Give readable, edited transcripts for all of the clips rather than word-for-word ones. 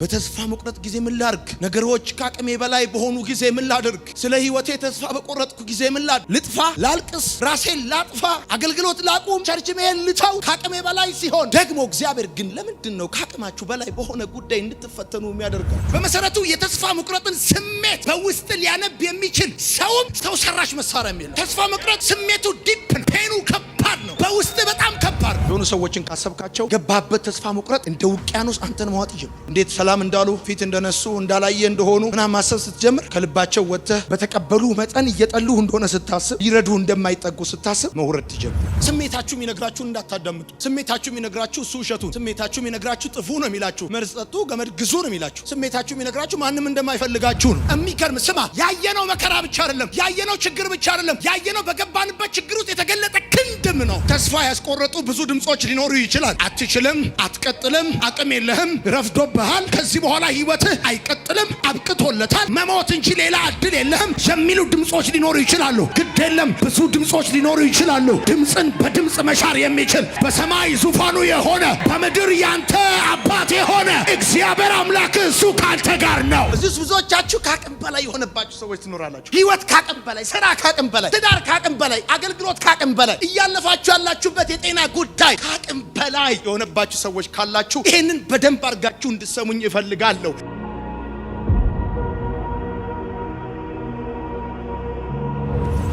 በተስፋ መቁረጥ ጊዜ ምን ላድርግ? ነገሮች ካቅሜ በላይ በሆኑ ጊዜ ምን ላድርግ? ስለ ህይወቴ ተስፋ በቆረጥኩ ጊዜ ምን ላድርግ? ልጥፋ? ላልቅስ? ራሴን ላጥፋ? አገልግሎት ላቁም? ቸርች መሄድ ልተው? ካቅሜ በላይ ሲሆን ደግሞ እግዚአብሔር ግን ለምንድን ነው ካቅማችሁ በላይ በሆነ ጉዳይ እንድትፈተኑ የሚያደርገው? በመሰረቱ የተስፋ መቁረጥን ስሜት በውስጥ ሊያነብ የሚችል ሰውም ሰው ሰራሽ መሳሪያ የሚለው ተስፋ መቁረጥ ስሜቱ ዲፕ ፔኑ ከባድ ነው። በውስጥ በጣም ከባድ ነው። የሆኑ ሰዎችን ካሰብካቸው ገባበት ተስፋ መቁረጥ እንደ ውቅያኖስ አንተን መዋጥ ይጀምራል። እንዴት ሰላም እንዳሉ ፊት እንደነሱ እንዳላየ እንደሆኑ ምናምን ማሰብ ስትጀምር ከልባቸው ወጥተህ በተቀበሉ መጠን እየጠሉ እንደሆነ ስታስብ ይረዱ እንደማይጠጉ ስታስብ መውረድ ትጀምር። ስሜታችሁ የሚነግራችሁ እንዳታዳምጡ። ስሜታችሁ የሚነግራችሁ እሱ ውሸቱን፣ ስሜታችሁ የሚነግራችሁ ጥፉ ነው የሚላችሁ፣ መርዝ ጠጡ ገመድ ግዙ ነው የሚላችሁ፣ ስሜታችሁ የሚነግራችሁ ማንም እንደማይፈልጋችሁ ነው። የሚገርም ስማ፣ ያየነው መከራ ብቻ አይደለም፣ ያየነው ችግር ብቻ አይደለም፣ ያየነው በገባንበት ችግር ውስጥ የተገለጠ ክንድም ነው። ተስፋ ያስቆረጡ ብዙ ድምጾች ሊኖሩ ይችላል። አትችልም፣ አትቀጥልም፣ አቅም የለህም፣ ረፍዶብሃል፣ ከዚህ በኋላ ህይወትህ አይቀጥልም፣ አብቅቶለታል፣ መሞት እንጂ ሌላ እድል የለህም የሚሉ ድምጾች ሊኖሩ ይችላሉ። ግድ የለም፣ ብዙ ድምጾች ሊኖሩ ይችላሉ። ድምጽን በድምጽ መሻር የሚችል በሰማይ ዙፋኑ የሆነ በምድር ያንተ አባት የሆነ እግዚአብሔር አምላክ እሱ ካንተ ጋር ነው። እዚህ ብዙዎቻችሁ ካቅም በላይ የሆነባችሁ ሰዎች ትኖራላችሁ። ህይወት ካቅም በላይ፣ ስራ ካቅም በላይ፣ ትዳር ካቅም በላይ፣ አገልግሎት ካቅም በላይ፣ እያለፋችሁ ያላችሁበት የጤና ጉዳይ ካቅም በላይ የሆነባችሁ ሰዎች ካላችሁ ይሄንን በደንብ አድርጋችሁ እንድትሰሙኝ እፈልጋለሁ።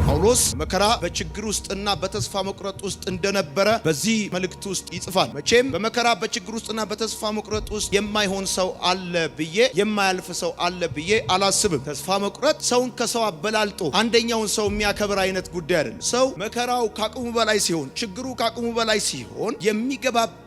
ጳውሎስ መከራ በችግር ውስጥና በተስፋ መቁረጥ ውስጥ እንደነበረ በዚህ መልእክት ውስጥ ይጽፋል። መቼም በመከራ በችግር ውስጥና በተስፋ መቁረጥ ውስጥ የማይሆን ሰው አለ ብዬ የማያልፍ ሰው አለ ብዬ አላስብም። ተስፋ መቁረጥ ሰውን ከሰው አበላልጦ አንደኛውን ሰው የሚያከብር አይነት ጉዳይ አይደለም። ሰው መከራው ካቅሙ በላይ ሲሆን፣ ችግሩ ካቅሙ በላይ ሲሆን የሚገባበት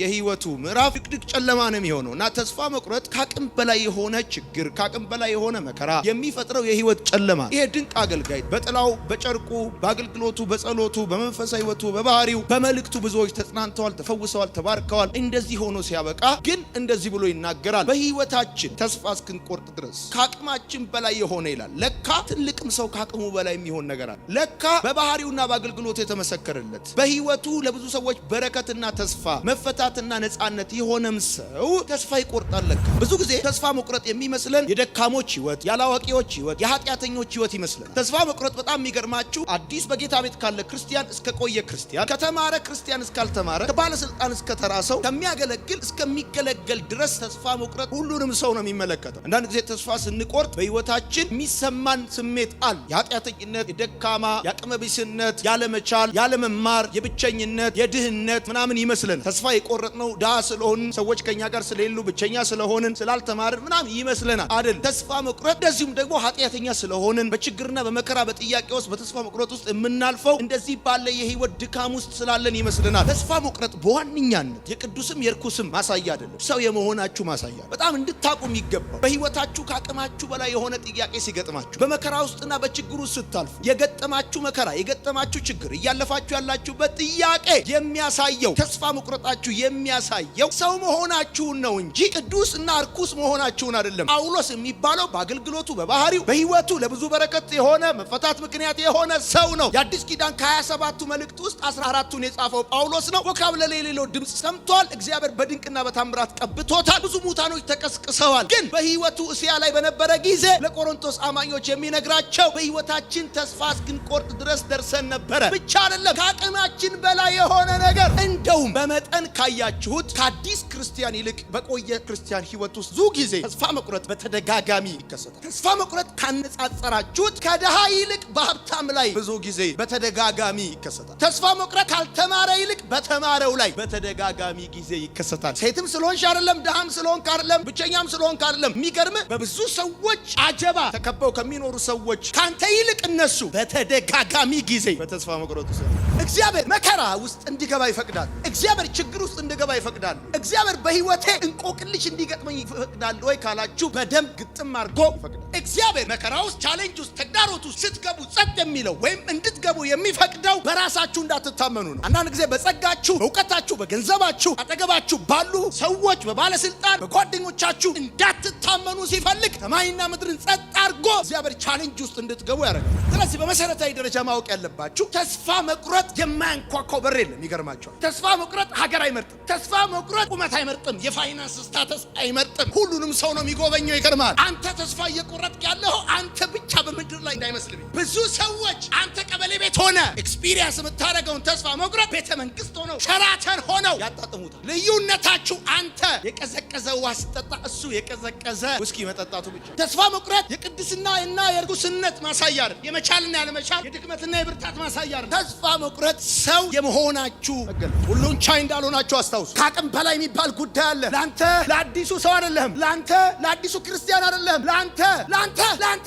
የህይወቱ ምዕራፍ ድቅድቅ ጨለማ ነው የሚሆነው እና ተስፋ መቁረጥ ካቅም በላይ የሆነ ችግር፣ ካቅም በላይ የሆነ መከራ የሚፈጥረው የህይወት ጨለማ። ይሄ ድንቅ አገልጋይ በጥላው በጨርቁ በአገልግሎቱ በጸሎቱ በመንፈሳዊ ህይወቱ በባህሪው በመልእክቱ ብዙዎች ተጽናንተዋል፣ ተፈውሰዋል፣ ተባርከዋል። እንደዚህ ሆኖ ሲያበቃ ግን እንደዚህ ብሎ ይናገራል። በህይወታችን ተስፋ እስክንቆርጥ ድረስ ከአቅማችን በላይ የሆነ ይላል። ለካ ትልቅም ሰው ከአቅሙ በላይ የሚሆን ነገር አለ። ለካ በባህሪውና በአገልግሎቱ የተመሰከረለት በህይወቱ ለብዙ ሰዎች በረከትና ተስፋ መፈታትና ነጻነት የሆነም ሰው ተስፋ ይቆርጣል። ለካ ብዙ ጊዜ ተስፋ መቁረጥ የሚመስለን የደካሞች ህይወት፣ ያላዋቂዎች ህይወት፣ የኃጢአተኞች ህይወት ይመስለን። ተስፋ መቁረጥ በጣም የሚገርማችሁ አዲስ በጌታ ቤት ካለ ክርስቲያን እስከ ቆየ ክርስቲያን፣ ከተማረ ክርስቲያን እስካልተማረ፣ ከባለስልጣን እስከ ተራ ሰው፣ ከሚያገለግል እስከሚገለገል ድረስ ተስፋ መቁረጥ ሁሉንም ሰው ነው የሚመለከተው። አንዳንድ ጊዜ ተስፋ ስንቆርጥ በህይወታችን የሚሰማን ስሜት አለ። የኃጢአተኝነት፣ የደካማ፣ የአቅመቢስነት፣ ያለመቻል፣ ያለመማር፣ የብቸኝነት፣ የድህነት ምናምን ይመስለን። ተስፋ የቆረጥነው ድሃ ስለሆንን፣ ሰዎች ከኛ ጋር ስለሌሉ፣ ብቸኛ ስለሆንን፣ ስላልተማርን ምናምን ይመስለናል አይደል? ተስፋ መቁረጥ እንደዚሁም ደግሞ ኃጢአተኛ ስለሆንን በችግርና በመከራ በጥያቄ ውስጥ በተስፋ መቁረጥ ውስጥ የምናልፈው እንደዚህ ባለ የህይወት ድካም ውስጥ ስላለን ይመስለናል። ተስፋ መቁረጥ በዋነኛነት የቅዱስም የርኩስም ማሳያ አይደለም፣ ሰው የመሆናችሁ ማሳያ። በጣም እንድታቁም ይገባል። በህይወታችሁ ከአቅማችሁ በላይ የሆነ ጥያቄ ሲገጥማችሁ፣ በመከራ ውስጥና በችግር ውስጥ ስታልፉ የገጠማችሁ መከራ፣ የገጠማችሁ ችግር፣ እያለፋችሁ ያላችሁበት ጥያቄ የሚያሳየው ተስፋ መቁረጣችሁ የሚያሳየው ሰው መሆናችሁን ነው እንጂ ቅዱስና እርኩስ መሆናችሁን አይደለም። ጳውሎስ የሚባለው በአገልግሎቱ በባህሪው በህይወቱ ለብዙ በረከት የሆነ መፈታት ምክንያት የሆነ ሰው ነው። የአዲስ ኪዳን ከ27ቱ መልእክት ውስጥ 14ቱን የጻፈው ጳውሎስ ነው። ወካብለሌ የሌለው ድምጽ ሰምቷል። እግዚአብሔር በድንቅና በታምራት ቀብቶታል። ብዙ ሙታኖች ተቀስቅሰዋል። ግን በህይወቱ እስያ ላይ በነበረ ጊዜ ለቆሮንቶስ አማኞች የሚነግራቸው በህይወታችን ተስፋ እስክንቆርጥ ድረስ ደርሰን ነበረ። ብቻ አይደለም፣ ከአቅማችን በላይ የሆነ ነገር። እንደውም በመጠን ካያችሁት ከአዲስ ክርስቲያን ይልቅ በቆየ ክርስቲያን ህይወት ውስጥ ብዙ ጊዜ ተስፋ መቁረጥ በተደጋጋሚ ይከሰታል። ተስፋ መቁረጥ ካነጻጸራችሁት ከድሃ ይልቅ በሀብታም ላይ ብዙ ጊዜ በተደጋጋሚ ይከሰታል። ተስፋ መቁረጥ ካልተማረ ይልቅ በተማረው ላይ በተደጋጋሚ ጊዜ ይከሰታል። ሴትም ስለሆንሽ አይደለም፣ ድሃም ስለሆንክ አይደለም፣ ብቸኛም ስለሆንክ አይደለም። የሚገርም በብዙ ሰዎች አጀባ ተከበው ከሚኖሩ ሰዎች ካንተ ይልቅ እነሱ በተደጋጋሚ ጊዜ በተስፋ መቁረጥ ውስጥ እግዚአብሔር መከራ ውስጥ እንዲገባ ይፈቅዳል። እግዚአብሔር ችግር ውስጥ እንዲገባ ይፈቅዳል። እግዚአብሔር በህይወቴ እንቆቅልሽ እንዲገጥመኝ ይፈቅዳል ወይ ካላችሁ በደንብ ግጥም አድርጎ ይፈቅዳል። እግዚአብሔር መከራ ውስጥ፣ ቻሌንጅ ውስጥ፣ ተግዳሮት ውስጥ ስትገቡ ጸጥ የሚለው ወይም እንድትገቡ የሚፈቅደው በራሳችሁ እንዳትታመኑ ነው። አንዳንድ ጊዜ በጸጋችሁ፣ በእውቀታችሁ፣ በገንዘባችሁ፣ አጠገባችሁ ባሉ ሰዎች፣ በባለስልጣን፣ በጓደኞቻችሁ እንዳትታመኑ ሲፈልግ ሰማይና ምድርን ጸጥ አድርጎ እግዚአብሔር ቻሌንጅ ውስጥ እንድትገቡ ያደርጋል። ስለዚህ በመሰረታዊ ደረጃ ማወቅ ያለባችሁ ተስፋ መቁረጥ የማያንኳኳው በር የለም። ይገርማቸዋል። ተስፋ መቁረጥ ሀገር አይመርጥም። ተስፋ መቁረጥ ቁመት አይመርጥም። የፋይናንስ ስታተስ አይመርጥም። ሁሉንም ሰው ነው የሚጎበኘው። ይገርማል። አንተ ተስፋ እየቆረጥክ ያለው አንተ ብቻ በምድር ላይ እንዳይመስልህ። ብዙ ሰዎች አንተ ቀበሌ ቤት ሆነ ኤክስፒሪየንስ የምታደርገውን ተስፋ መቁረጥ ቤተ መንግስት ሆነው ሸራተን ሆነው ያጣጥሙታል። ልዩነታችሁ አንተ የቀዘቀዘ ውሃ ስትጠጣ እሱ የቀዘቀዘ ውስኪ መጠጣቱ ብቻ። ተስፋ መቁረጥ የቅድስና እና የርኩስነት ማሳያ አይደል። የመቻልና ያለመቻል የድክመትና የብርታት ማሳያ አይደል። ተስፋ መቁረጥ ሰው የመሆናችሁ መገለጫ። ሁሉን ቻይ እንዳልሆናችሁ አስታውሱ። ከአቅም በላይ የሚባል ጉዳይ አለ። ላንተ ለአዲሱ ሰው አይደለም። ላንተ ለአዲሱ ክርስቲያን አይደለም። ላንተ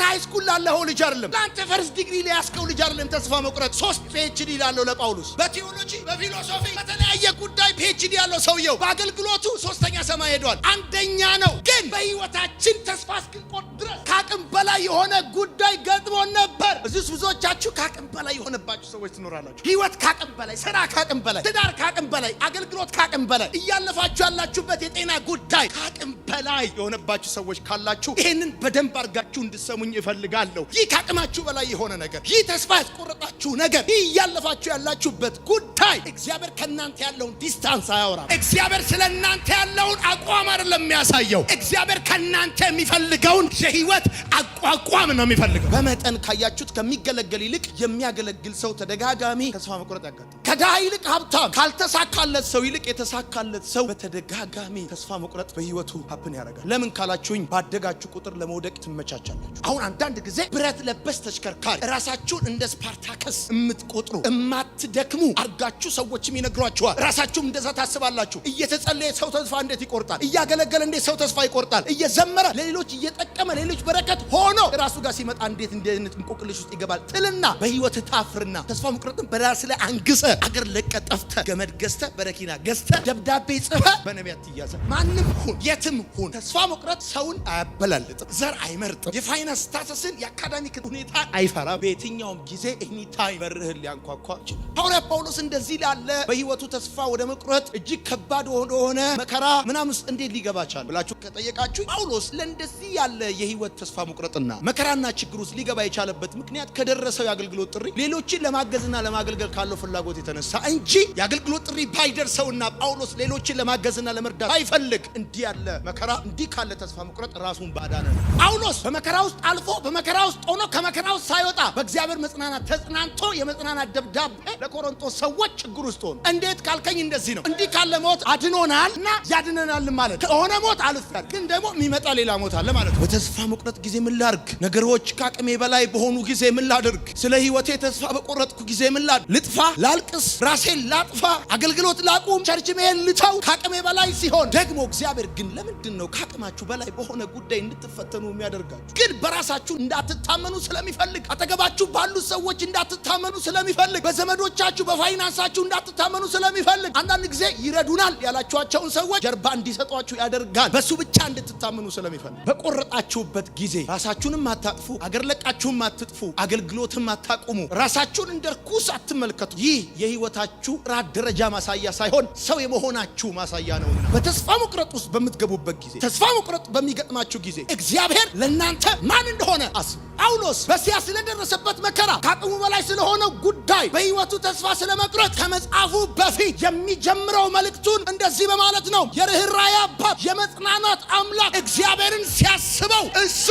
ሃይስኩል ላለኸው ልጅ አይደለም። ላንተ ፈርስት ዲግሪ ለያዝከው ልጅ አይደለም። ተስፋ መቁረጥ 3 ፒኤችዲ ላለው ለጳውሎስ በቲዮሎጂ በፊሎሶፊ በተለያየ ጉዳይ ፒኤችዲ ያለው ሰውየው በአገልግሎቱ 3ኛ ሰማይ ሄዷል። አንደኛ ነው። ግን በህይወታችን ተስፋ እስክንቆርጥ ድረስ ከአቅም በላይ የሆነ ጉዳይ ገጥሞን ነበር። እዚህ ብዙዎቻችሁ ከአቅም በላይ የሆነባችሁ ሰዎች ትኖራላችሁ። ህይወት ከአቅም በላይ፣ ስራ ከአቅም በላይ፣ ትዳር ከአቅም በላይ፣ አገልግሎት ከአቅም በላይ፣ እያለፋችሁ ያላችሁበት የጤና ጉዳይ ከአቅም በላይ የሆነባችሁ ሰዎች ካላችሁ ይህንን በደንብ አድርጋችሁ እንድሰሙኝ እፈልጋለሁ። ይህ ከአቅማችሁ በላይ የሆነ ነገር፣ ይህ ተስፋ ያስቆረጣችሁ ነገር፣ ይህ እያለፋችሁ ያላችሁበት ጉዳይ እግዚአብሔር ከእናንተ ያለውን ዲስታንስ አያወራም። እግዚአብሔር ስለ እናንተ ያለውን አቋም አይደለም የሚያሳየው። እግዚአብሔር ከእናንተ የሚፈልገውን የህይወት አቋቋም ነው የሚፈልገው። በመጠን ካያችሁት ከሚገለገል ይልቅ የሚያገለግል ሰው ተደጋጋሚ ተስፋ መቁረጥ ያጋጥማል። ከድሃ ይልቅ ሀብታም ካልተሳካለት ሰው ይልቅ የተሳካለት ሰው በተደጋጋሚ ተስፋ መቁረጥ በህይወቱ ሀፕን ያደርጋል። ለምን ካላችሁኝ ባደጋችሁ ቁጥር ለመውደቅ ትመቻቻላችሁ። አሁን አንዳንድ ጊዜ ብረት ለበስ ተሽከርካሪ ራሳችሁን እንደ ስፓርታከስ የምትቆጥሩ የማትደክሙ አርጋችሁ ሰዎችም ይነግሯችኋል። ራሳችሁም እንደዛ ታስባላችሁ። እየተጸለየ ሰው ተስፋ እንዴት ይቆርጣል? እያገለገለ እንዴት ሰው ተስፋ ይቆርጣል? እየዘመረ ለሌሎች እየጠቀመ ለሌሎች በረከት ሆኖ ራሱ ጋር ሲመጣ እንዴት እንደዚህ እንቆቅልሽ ውስጥ ይገባል ትልና በህይወት ታፍርና ተስፋ መቁረጥን በራስ ላይ አንግሰ አገር ለቀጠፍተ ገመድ ገዝተ በረኪና ገዝተ ደብዳቤ ጽፈ በነቢያት ትያዘ። ማንም ሁን የትም ሁን ተስፋ መቁረጥ ሰውን አያበላልጥም፣ ዘር አይመርጥም፣ የፋይናንስ ስታተስን የአካዳሚክ ሁኔታ አይፈራም። በየትኛውም ጊዜ ኤኒታይም በርህን ሊያንኳኳ ይችላል። ሐዋርያ ጳውሎስ እንደዚህ ላለ በህይወቱ ተስፋ ወደ መቁረጥ እጅግ ከባድ ወደሆነ መከራ ምናምን ውስጥ እንዴት ሊገባ ቻለ ብላችሁ ከጠየቃችሁ ጳውሎስ ለእንደዚህ ያለ የህይወት ተስፋ መቁረጥና መከራና ችግር ውስጥ ሊገባ የቻለበት ምክንያት ከደረሰው የአገልግሎት ጥሪ ሌሎችን ለማገዝና ለማገልገል ካለው ፍላጎት የተነሳ እንጂ የአገልግሎት ጥሪ ባይደርሰውና ጳውሎስ ሌሎችን ለማገዝና ለመርዳት ባይፈልግ እንዲህ ያለ መከራ እንዲህ ካለ ተስፋ መቁረጥ ራሱን ባዳነ ነው። ጳውሎስ በመከራ ውስጥ አልፎ በመከራ ውስጥ ሆኖ ከመከራ ውስጥ ሳይወጣ በእግዚአብሔር መጽናናት ተጽናንቶ የመጽናናት ደብዳቤ ለቆሮንቶስ ሰዎች ችግር ውስጥ ሆኖ እንዴት ካልከኝ እንደዚህ ነው። እንዲህ ካለ ሞት አድኖናል እና ያድነናል ማለት ከሆነ ሞት አልፈር ግን ደግሞ የሚመጣ ሌላ ሞት አለ ማለት ነው። በተስፋ መቁረጥ ጊዜ ምን ላድርግ? ነገሮች ከአቅሜ በላይ በሆኑ ጊዜ ምን ላድርግ? ስለ ህይወቴ ተስፋ በቆረጥኩ ጊዜ ምን ላድርግ? ልጥፋ? ላልቅስ? ራሴን ላጥፋ? አገልግሎት ላቁም? ቸርች መሄድ ልተው? ከአቅሜ በላይ ሲሆን ደግሞ እግዚአብሔር ግን ለምንድን ነው ከአቅማችሁ በላይ በሆነ ጉዳይ እንድትፈተኑ የሚያደርጋችሁ? ግን በራሳችሁ እንዳትታመኑ ስለሚፈልግ፣ አጠገባችሁ ባሉ ሰዎች እንዳትታመኑ ስለሚፈልግ፣ በዘመዶቻችሁ በፋይናንሳችሁ እንዳትታመኑ ስለሚፈልግ፣ አንዳንድ ጊዜ ይረዱናል ያላችኋቸውን ሰዎች ጀርባ እንዲሰጧችሁ ያደርጋል። በሱ ብቻ እንድትታመኑ ስለሚፈልግ በቆረጣችሁበት ጊዜ ራሳችሁንም አታጥፉ፣ አገር ለቃችሁም አትጥፉ፣ አገልግሎትም አታቁሙ፣ ራሳችሁን እንደ ርኩስ አትመልከቱ። ይህ የህይወታችሁ ራስ ደረጃ ማሳያ ሳይሆን ሰው የመሆናችሁ ማሳያ ነውና በተስፋ መቁረጥ ውስጥ በምትገቡበት ጊዜ፣ ተስፋ መቁረጥ በሚገጥማችሁ ጊዜ እግዚአብሔር ለእናንተ ማን እንደሆነ አስቡ። ጳውሎስ በሲያ ስለደረሰበት መከራ ከአቅሙ በላይ ስለሆነው ጉዳይ በህይወቱ ተስፋ ስለመቁረጥ ከመጽሐፉ በፊት የሚጀምረው መልእክቱን እንደዚህ በማለት ነው። የርኅራኄ አባት የመጽናናት አምላክ እግዚአብሔርን ሲያስበው እሱ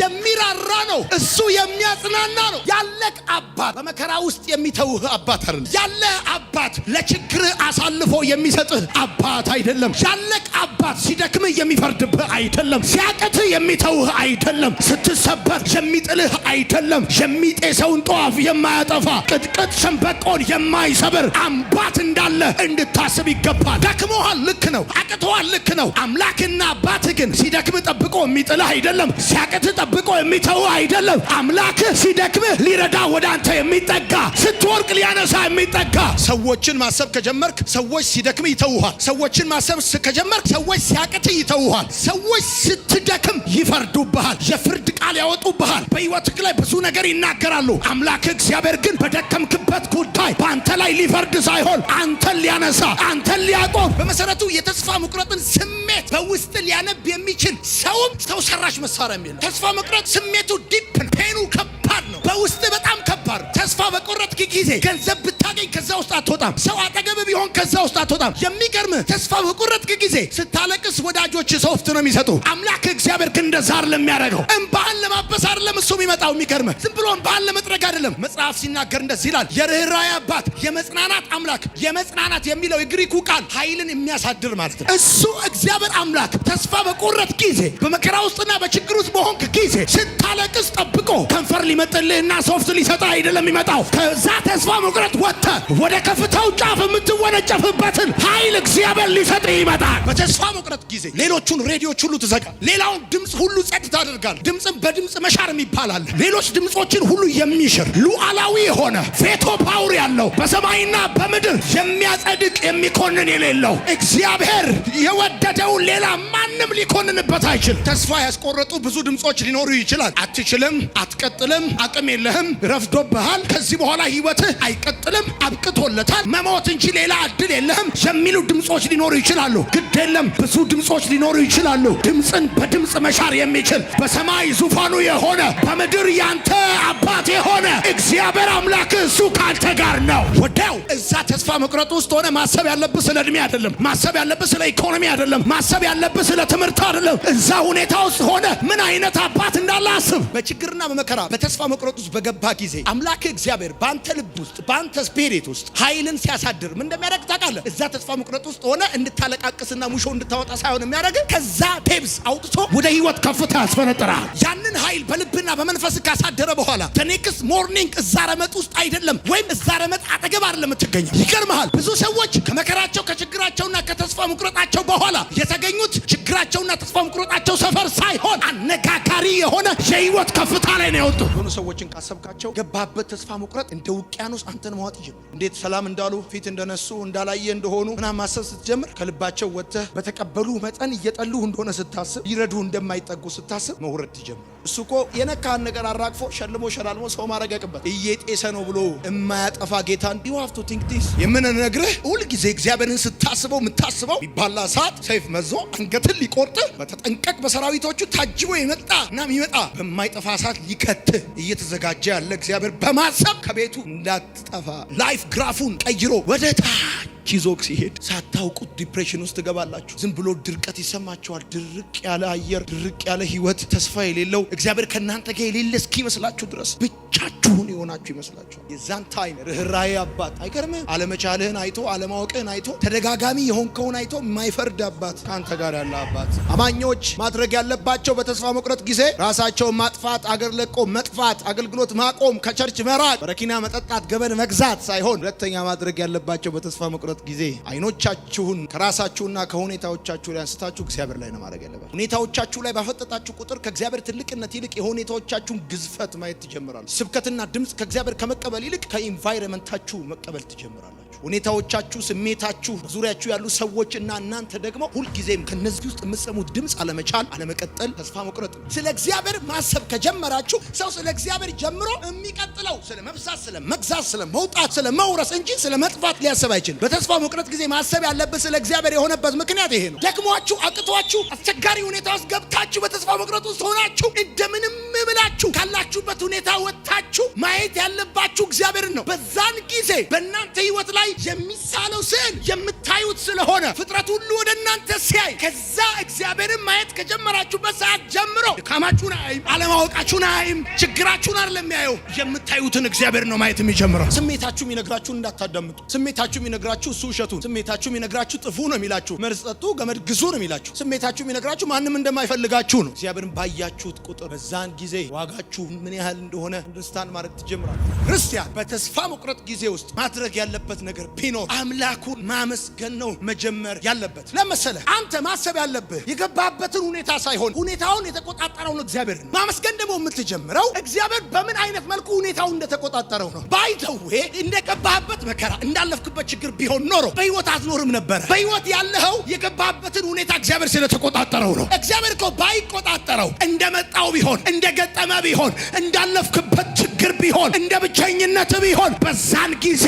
የሚራራ ነው፣ እሱ የሚያጽናና ነው። ያለህ አባት በመከራ ውስጥ የሚተውህ አባት አይደለም። ያለህ አባት ለችግርህ አሳልፎ የሚሰጥህ አባት አይደለም። ያለህ አባት ሲደክምህ የሚፈርድብህ አይደለም። ሲያቅትህ የሚተውህ አይደለም። ስትሰበር የሚጥልህ አይደለም። የሚጤሰውን ጧፍ የማያጠፋ ቅጥቅጥ ሸምበቆን የማይሰብር አባት እንዳለ እንድታስብ ይገባል። ደክሞሃል፣ ልክ ነው። አቅቶሃል፣ ልክ ነው። አምላክና አባትህ ግን ሲደክምህ ጠብቆ የሚጥልህ አይደለም። ሲያቅትህ ጠብቆ የሚተውህ አይደለም። አምላክህ ሲደክምህ ሊረዳ ወደ አንተ የሚጠጋ፣ ስትወርቅ ሊያነሳ የሚጠጋ። ሰዎችን ማሰብ ከጀመርክ ሰዎች ሲደክምህ ይተውሃል። ሰዎችን ማሰብ ከጀመርክ ሰዎች ሲያቅትህ ይተውሃል። ሰዎች ስትደክም ይፈርዱብሃል፣ የፍርድ ቃል ያወጡብሃል። በሕይወትህ ላይ ብዙ ነገር ይናገራሉ። አምላክህ እግዚአብሔር ግን በደከምክበት ጉዳይ በአንተ ላይ ሊፈርድ ሳይሆን አንተን ሊያነሳ፣ አንተን ሊያቆም። በመሰረቱ የተስፋ መቁረጥን ስሜት በውስጥ ሊያነብ የሚችል ሰውም ሰው ሰራሽ መሳሪያ የሚል ተስፋ መቁረጥ ስሜቱ ዲፕ ነው። ፔኑ ከባድ ነው። በውስጥ በጣም ከባድ። ተስፋ በቆረጥክ ጊዜ ገንዘብ ብታገኝ ከዛ ውስጥ አትወጣም። ሰው አጠገብ ቢሆን ከዛ ውስጥ አትወጣም። የሚገርም ተስፋ በቁረጥክ ጊዜ ስታለቅስ ወዳጆች ሶፍት ነው የሚሰጡ። አምላክ እግዚአብሔር ግን እንደዛ አይደለም የሚያደርገው። እንባህን ለማበስ አይደለም እሱ የሚመጣው። የሚገርም ዝም ብሎ እንባህን ለመጥረግ አይደለም። መጽሐፍ ሲናገር እንደዚህ ይላል፣ የርኅራኄ አባት የመጽናናት አምላክ። የመጽናናት የሚለው የግሪኩ ቃል ኃይልን የሚያሳድር ማለት ነው። እሱ እግዚአብሔር አምላክ ተስፋ በቁረጥ ጊዜ በመከራ ውስጥና በችግር ውስጥ በሆንክ ጊዜ ስታለቅስ ጠብቆ ከንፈር ሊመጥልህና ሶፍት ሊሰጥ አይደለም የሚመጣው። ከዛ ተስፋ መቁረጥ ወጥተህ ወደ ከፍታው ጫፍ የምትወነጨፍበትን ኃይል እግዚአብሔር ሊሰጥ ይመጣል። በተስፋ መቁረጥ ጊዜ ሌሎቹን ሬዲዮች ሁሉ ትዘጋል። ሌላውን ድምፅ ሁሉ ጸጥ ታደርጋል። ድምፅን በድምፅ መሻር ይባላል። ሌሎች ድምፆችን ሁሉ የሚሽር ሉዓላዊ የሆነ ቬቶ ፓወር ያለው በሰማይና በምድር የሚያጸድቅ የሚኮንን የሌለው እግዚአብሔር የወደደውን ሌላ ማንም ሊኮንንበት አይችልም። ተስፋ ያስቆረጡ ብዙ ድምፆች ሊኖሩ ይችላል። አትችልም፣ አትቀጥልም፣ አቅም የለህም፣ ረፍዶብሃል፣ ከዚህ በኋላ ህይወትህ አይቀጥልም፣ አብቅቶለታል፣ መሞት እንጂ ሌላ እድል የለህም የሚሉ ድምፆች ሊኖሩ ይችላሉ። ግድ የለም፣ ብዙ ድምፆች ሊኖሩ ይችላሉ። ድምፅን በድምፅ መሻር የሚችል በሰማይ ዙፋኑ የሆነ በምድር ያንተ አባት የሆነ እግዚአብሔር አምላክ እሱ ካንተ ጋር ነው። ወዲያው እዛ ተስፋ መቁረጥ ውስጥ ሆነ ማሰብ ያለብህ ስለ እድሜ አይደለም። ማሰብ ያለብህ ስለ ኢኮኖሚ አይደለም። ማሰብ ያለብህ ስለ ትምህርት አይደለም። እዛ ሁኔታ ውስጥ ሆነ ምን አይነት አባት እንዳለ አስብ። በችግርና በመከራ በተስፋ መቁረጥ ውስጥ በገባ ጊዜ አምላክ እግዚአብሔር በአንተ ልብ ውስጥ በአንተ ስፒሪት ውስጥ ኃይልን ሲያሳድር ምን እንደሚያደርግ ታውቃለህ? እዛ ተስፋ መቁረጥ ውስጥ ሆነ እንድታለቃቅስና ሙሾ እንድታወጣ ሳይሆን የሚያደርግ ከዛ ቴብስ አውጥቶ ወደ ህይወት ከፍታ ያስፈነጥራል። ያንን ኃይል በልብና በመንፈስ ካሳደረ በኋላ ኔክስት ሞርኒንግ እዛ ረመጥ ውስጥ አይደለም ወይም እዛ ረመጥ አጠገብ አይደለም የምትገኘው። ይገርምሃል፣ ብዙ ሰዎች ከመከራቸው ከችግራቸውና ከተስፋ መቁረጣቸው በኋላ የተገኙት ችግራቸውና ተስፋ መቁረጣቸው ሰፈር ሳይሆን አነጋጋሪ የሆነ የህይወት ከፍታ ላይ ነው የወጡ። የሆኑ ሰዎችን ካሰብካቸው ገባበት ተስፋ መቁረጥ እንደ ውቅያኖስ አንተን መዋጥ ይጀምራል። እንዴት ሰላም እንዳሉ ፊት እንደነሱ እንዳላየ እንደሆኑ ምናምን ማሰብ ስትጀምር ከልባቸው ወጥተህ በተቀበሉ መጠን እየጠሉ እንደሆነ ስታስብ ይረዱ እንደማይጠጉ ስታስብ መውረድ ትጀምር። እሱ እኮ የነካህን ነገር አራግፎ ሸልሞ ሸላልሞ ሰው ማረጋቅበት እየጤሰ ነው ብሎ የማያጠፋ ጌታን you have to think this የምንነግርህ ሁል ጊዜ እግዚአብሔርን ስታስበው የምታስበው ቢባላ ሰዓት ሰይፍ መዞ አንገትን ሊቆርጥህ በተጠንቀቅ በሰራዊቶቹ ታጅቦ የመጣ እና የሚመጣ በማይጠፋ ሰዓት ሊከትህ እየተዘጋጀ ያለ እግዚአብሔር በማሰብ ከቤቱ እንዳትጠፋ ላይፍ ግራፉን ቀይሮ ወደ ታች ቺዞክ ሲሄድ ሳታውቁት ዲፕሬሽን ውስጥ ትገባላችሁ። ዝም ብሎ ድርቀት ይሰማችኋል። ድርቅ ያለ አየር፣ ድርቅ ያለ ህይወት፣ ተስፋ የሌለው እግዚአብሔር ከእናንተ ጋር የሌለ እስኪመስላችሁ ድረስ ብቻችሁን የሆናችሁ ይመስላችኋል። የዛን ታይም ርኅራኄ አባት አይገርምህም? አለመቻልህን አይቶ አለማወቅህን አይቶ ተደጋጋሚ የሆንከውን አይቶ የማይፈርድ አባት ከአንተ ጋር ያለ አባት። አማኞች ማድረግ ያለባቸው በተስፋ መቁረጥ ጊዜ ራሳቸውን ማጥፋት፣ አገር ለቆ መጥፋት፣ አገልግሎት ማቆም፣ ከቸርች መራቅ፣ በረኪና መጠጣት፣ ገበን መግዛት ሳይሆን ሁለተኛ ማድረግ ያለባቸው በተስፋ መቁረጥ ጊዜ አይኖቻችሁን ከራሳችሁና ከሁኔታዎቻችሁ ላይ አንስታችሁ እግዚአብሔር ላይ ነው ማድረግ ያለባችሁ። ሁኔታዎቻችሁ ላይ ባፈጠጣችሁ ቁጥር ከእግዚአብሔር ትልቅነት ይልቅ የሁኔታዎቻችሁን ግዝፈት ማየት ትጀምራላችሁ። ስብከትና ድምፅ ከእግዚአብሔር ከመቀበል ይልቅ ከኢንቫይሮመንታችሁ መቀበል ትጀምራላችሁ። ሁኔታዎቻችሁ፣ ስሜታችሁ፣ ዙሪያችሁ ያሉ ሰዎች እና እናንተ ደግሞ ሁልጊዜም ከነዚህ ውስጥ የምትሰሙት ድምፅ አለመቻል፣ አለመቀጠል ተስፋ መቁረጥ። ስለ እግዚአብሔር ማሰብ ከጀመራችሁ ሰው ስለ እግዚአብሔር ጀምሮ የሚቀጥለው ስለ መብዛት፣ ስለ መግዛት፣ ስለ መውጣት፣ ስለ መውረስ እንጂ ስለ መጥፋት ሊያሰብ አይችልም። በተስፋ መቁረጥ ጊዜ ማሰብ ያለበት ስለ እግዚአብሔር የሆነበት ምክንያት ይሄ ነው። ደክሟችሁ፣ አቅቷችሁ፣ አስቸጋሪ ሁኔታ ውስጥ ገብታችሁ በተስፋ መቁረጥ ውስጥ ሆናችሁ እንደምንም ብላችሁ ካላችሁበት ሁኔታ ወጥታችሁ ማየት ያለባችሁ እግዚአብሔርን ነው። በዛን ጊዜ በእናንተ ህይወት ላይ የሚሳለው ስዕል የምታዩት ስለሆነ ፍጥረት ሁሉ ወደ እናንተ ሲያይ ከዛ እግዚአብሔርን ማየት ከጀመራችሁበት ሰዓት ጀምሮ ድካማችሁን አይም፣ አለማወቃችሁን አይም፣ ችግራችሁን አይደለም የሚያየው፣ የምታዩትን እግዚአብሔር ነው ማየት የሚጀምረው። ስሜታችሁ የሚነግራችሁን እንዳታዳምጡ። ስሜታችሁ የሚነግራችሁ እሱ ውሸቱን፣ ስሜታችሁ የሚነግራችሁ ጥፉ ነው የሚላችሁ፣ መርዝ ጠጡ፣ ገመድ ግዙ ነው የሚላችሁ፣ ስሜታችሁ የሚነግራችሁ ማንም እንደማይፈልጋችሁ ነው። እግዚአብሔርን ባያችሁት ቁጥር በዛን ጊዜ ዋጋችሁ ምን ያህል እንደሆነ አንደርስታንድ ማድረግ ትጀምራላችሁ። ክርስቲያን በተስፋ መቁረጥ ጊዜ ውስጥ ማድረግ ያለበት ነገር ቢኖር አምላኩን ማመስገን ነው መጀመር ያለበት። ለምሳሌ አንተ ማሰብ ያለብህ የገባበትን ሁኔታ ሳይሆን ሁኔታውን የተቆጣጠረውን እግዚአብሔር ነው። ማመስገን ደግሞ የምትጀምረው እግዚአብሔር በምን አይነት መልኩ ሁኔታውን እንደተቆጣጠረው ነው። ባይተዌ እንደገባበት መከራ እንዳለፍክበት ችግር ቢሆን ኖሮ በህይወት አትኖርም ነበር። በህይወት ያለኸው የገባበትን ሁኔታ እግዚአብሔር ስለተቆጣጠረው ነው። እግዚአብሔር እኮ ባይቆጣጠረው እንደመጣው ቢሆን፣ እንደገጠመ ቢሆን፣ እንዳለፍክበት ችግር ቢሆን፣ እንደ ብቸኝነት ቢሆን በዛን ጊዜ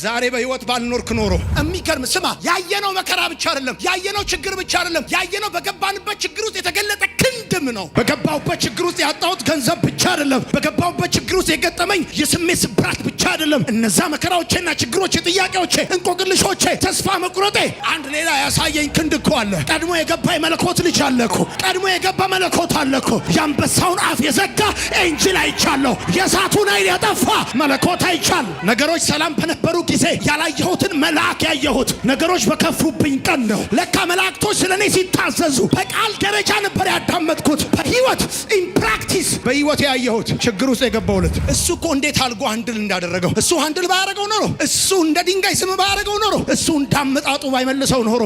ዛሬ በህይወት ባልኖርክ ኖሮ የሚገርም ስማ፣ ያየነው መከራ ብቻ አይደለም፣ ያየነው ችግር ብቻ አይደለም፣ ያየነው በገባንበት ችግር ውስጥ የተገለጠ ክንድም ነው። በገባውበት ችግር ውስጥ ያጣሁት ገንዘብ ብቻ አይደለም፣ በገባውበት ችግር ውስጥ የገጠመኝ የስሜት ስብራት ብቻ አይደለም። እነዛ መከራዎቼና ችግሮቼ፣ ጥያቄዎቼ፣ እንቆቅልሾቼ፣ ተስፋ መቁረጤ አንድ ሌላ ያሳየኝ ክንድ እኮ አለ። ቀድሞ የገባ መለኮት ልጅ አለ እኮ። ቀድሞ የገባ መለኮት አለ እኮ። የአንበሳውን አፍ የዘጋ ኤንጅል አይቻለሁ። የእሳቱን ኃይል ያጠፋ መለኮት አይቻለሁ። ነገሮች ሰላም በነበሩ ጊዜ ያላየሁትን መልአክ ያየሁት ነገሮች በከፉብኝ ቀን ነው። ለካ መላእክቶች ስለኔ ሲታዘዙ በቃል ደረጃ ነበር ያዳመጥኩት። በህይወት ኢን ፕራክቲስ በህይወት ያየሁት ችግር ውስጥ የገባውለት እሱ እኮ እንዴት አልጎ ሃንድል እንዳደረገው እሱ ሃንድል ባያደርገው ኖሮ እሱ እንደ ድንጋይ ስም ባያደርገው ኖሮ እሱ እንዳመጣጡ ባይመልሰው ኖሮ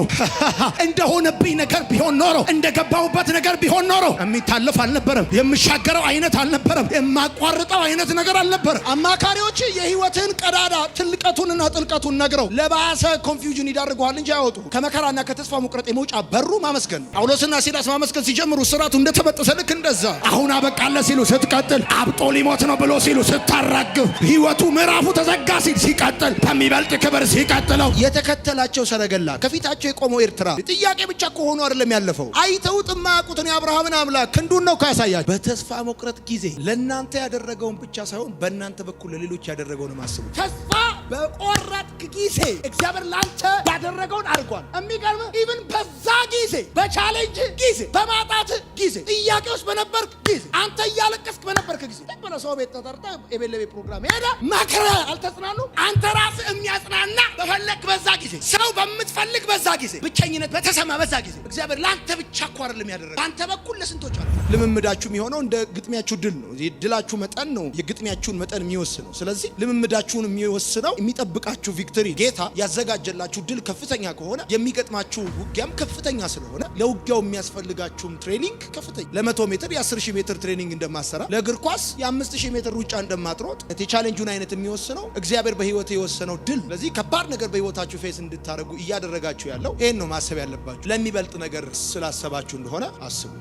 እንደሆነብኝ ነገር ቢሆን ኖሮ እንደገባውበት ነገር ቢሆን ኖሮ የሚታለፍ አልነበረም። የምሻገረው አይነት አልነበረም። የማቋርጠው አይነት ነገር አልነበረም። አማካሪዎች የህይወትን ቀዳዳ ትልቀቱንና ጥልቀቱን ነግረው ለባሰ ኮንፊውዥን ይዳርገዋል እንጂ አይወጡ። ከመከራና ከተስፋ መቁረጥ የመውጫ በሩ ማመስገን። ጳውሎስና ሲላስ ማመስገን ሲጀምሩ ስራቱ እንደተበጠሰ ልክ እንደዛ አሁን አበቃለ ሲሉ ስትቀጥል፣ አብጦ ሊሞት ነው ብሎ ሲሉ ስታራግፍ፣ ህይወቱ ምዕራፉ ተዘጋ ሲል ሲቀጥል፣ በሚበልጥ ክብር ሲቀጥለው የተከተላቸው ሰረገላ ከፊታቸው የቆመው ኤርትራ ጥያቄ ብቻ ከሆኑ አይደለም ያለፈው። አይተውት የማያውቁትን የአብርሃምን አምላክ ክንዱን ነው ካሳያቸው። በተስፋ መቁረጥ ጊዜ ለእናንተ ያደረገውን ብቻ ሳይሆን በእናንተ በኩል ለሌሎች ያደረገውን ማስቡ። ተስፋ በቆረጥክ ጊዜ እግዚአብሔር ላንተ ያደረገውን አድርጓል። የሚገርም ኢቭን በዛ ጊዜ፣ በቻሌንጅ ጊዜ፣ በማጣት ጊዜ፣ ጥያቄ ውስጥ በነበርክ ጊዜ፣ አንተ እያለቀስክ በነበርክ ጊዜ በሰው ቤት ተጠርተህ የቤለቤ ፕሮግራም ሄደ መከራ አልተጽናኑ። አንተ ራስህ የሚያጽናና በፈለክ በዛ ጊዜ፣ ሰው በምትፈልግ በዛ ጊዜ፣ ብቸኝነት በተሰማ በዛ ጊዜ እግዚአብሔር ላንተ ብቻ እኮ አይደለም ያደረገው፣ አንተ በኩል ለስንቶች አሉ። ልምምዳችሁ የሚሆነው እንደ ግጥሚያችሁ ድል ነው። የድላችሁ መጠን ነው የግጥሚያችሁን መጠን የሚወስነው። ስለዚህ ልምምዳችሁን የሚወስነው የሚጠብቃችሁ ቪክቶሪ፣ ጌታ ያዘጋጀላችሁ ድል ከፍተኛ ከሆነ የሚገጥማችሁ ውጊያም ከፍተኛ ስለሆነ ለውጊያው የሚያስፈልጋችሁም ትሬኒንግ ከፍተኛ። ለ100 ሜትር የ10,000 ሜትር ትሬኒንግ እንደማሰራ፣ ለእግር ኳስ የ5,000 ሜትር ሩጫ እንደማትሮጥ የቻሌንጁን አይነት የሚወስነው እግዚአብሔር በህይወት የወሰነው ድል። ስለዚህ ከባድ ነገር በህይወታችሁ ፌስ እንድታደርጉ እያደረጋችሁ ያለው ይሄን ነው ማሰብ ያለባችሁ። ለሚበልጥ ነገር ስላሰባችሁ እንደሆነ አስቡ።